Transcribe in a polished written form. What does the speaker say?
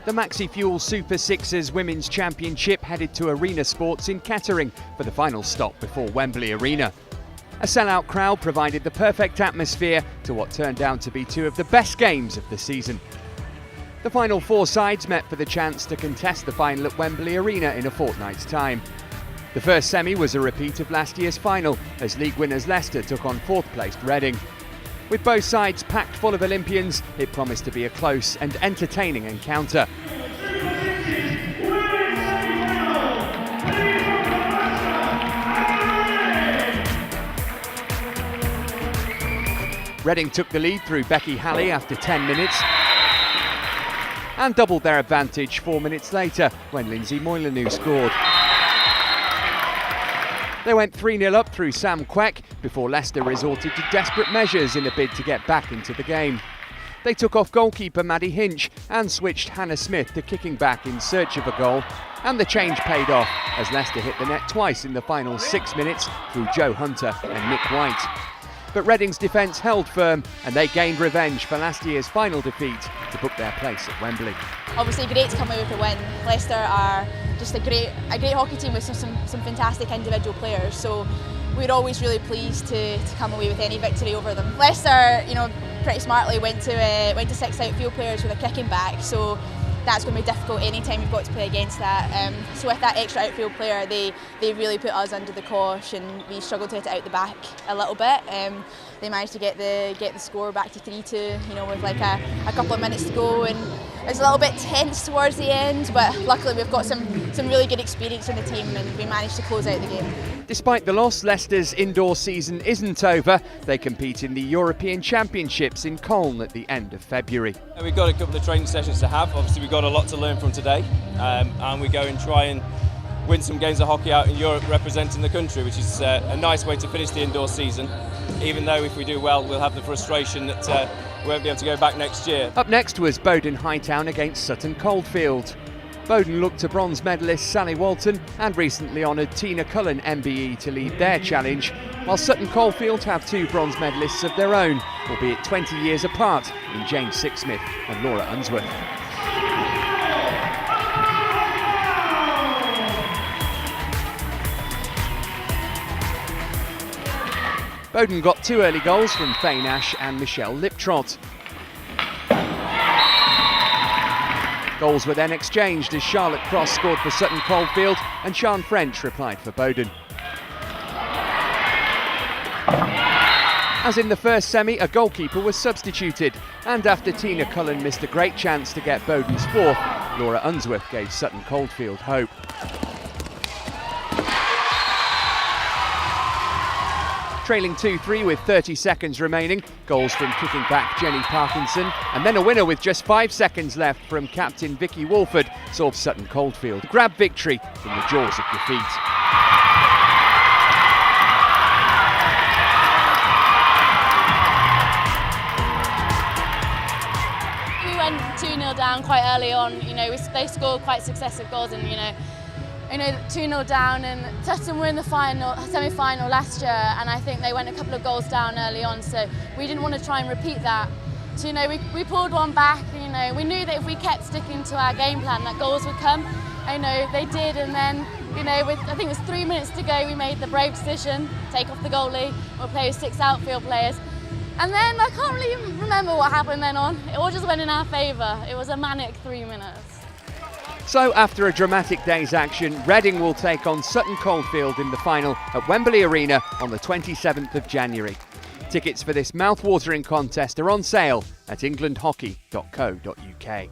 The Maxifuel Super Sixes Women's Championship headed to Arena Sports in Kettering for the final stop before Wembley Arena. A sellout crowd provided the perfect atmosphere to what turned out to be two of the best games of the season. The final four sides met for the chance to contest the final at Wembley Arena in a fortnight's time. The first semi was a repeat of last year's final as league winners Leicester took on fourth-placed Reading. With both sides packed full of Olympians, it promised to be a close and entertaining encounter. Reading took the lead through Becky Halley after 10 minutes and doubled their advantage 4 minutes later when Lindsay Moylanou scored. They went 3-0 up through Sam Queck before Leicester resorted to desperate measures in a bid to get back into the game. They took off goalkeeper Maddie Hinch and switched Hannah Smith to kicking back in search of a goal, and the change paid off as Leicester hit the net twice in the final 6 minutes through Joe Hunter and Nick White. But Reading's defence held firm and they gained revenge for last year's final defeat to book their place at Wembley. Obviously great to come away with a win. Leicester are just a great hockey team with some fantastic individual players, so we're always really pleased to come away with any victory over them. Leicester, pretty smartly went to 6 outfield players with a kicking back, so that's going to be difficult any time you've got to play against that. So with that extra outfield player, they really put us under the cosh, and we struggled to hit it out the back a little bit. They managed to get the score back to 3-2, with like a couple of minutes to go, and it was a little bit tense towards the end, but luckily we've got some really good experience in the team and we managed to close out the game. Despite the loss, Leicester's indoor season isn't over. They compete in the European Championships in Cologne at the end of February. We've got a couple of training sessions to have. Obviously we've got a lot to learn from today, and we go and try and win some games of hockey out in Europe representing the country, which is a nice way to finish the indoor season, even though if we do well we'll have the frustration that we won't be able to go back next year. Up next was Bowdon Hightown against Sutton Coldfield. Bowdon looked to bronze medalist Sally Walton and recently honoured Tina Cullen MBE to lead their challenge, while Sutton Coldfield have 2 bronze medalists of their own, albeit 20 years apart, in Jane Sixsmith and Laura Unsworth. Bowdon got 2 early goals from Fane Ash and Michelle Liptrot. Goals were then exchanged as Charlotte Cross scored for Sutton Coldfield and Sian French replied for Bowdon. As in the first semi, a goalkeeper was substituted, and after Tina Cullen missed a great chance to get Bowdon's 4th, Laura Unsworth gave Sutton Coldfield hope. Trailing 2-3 with 30 seconds remaining, goals from kicking back Jenny Parkinson, and then a winner with just 5 seconds left from captain Vicky Wolford saw Sutton Coldfield grab victory from the jaws of defeat. We went 2-0 down quite early on. They scored quite successive goals, and 2-0 down, and Sutton were in the semi-final last year, and I think they went a couple of goals down early on, so we didn't want to try and repeat that. So we pulled one back. We knew that if we kept sticking to our game plan that goals would come. They did, and then with I think it was 3 minutes to go, we made the brave decision, take off the goalie, we'll play with 6 outfield players. And then I can't really remember what happened then on. It all just went in our favour. It was a manic 3 minutes. So after a dramatic day's action, Reading will take on Sutton Coldfield in the final at Wembley Arena on the 27th of January. Tickets for this mouth-watering contest are on sale at englandhockey.co.uk.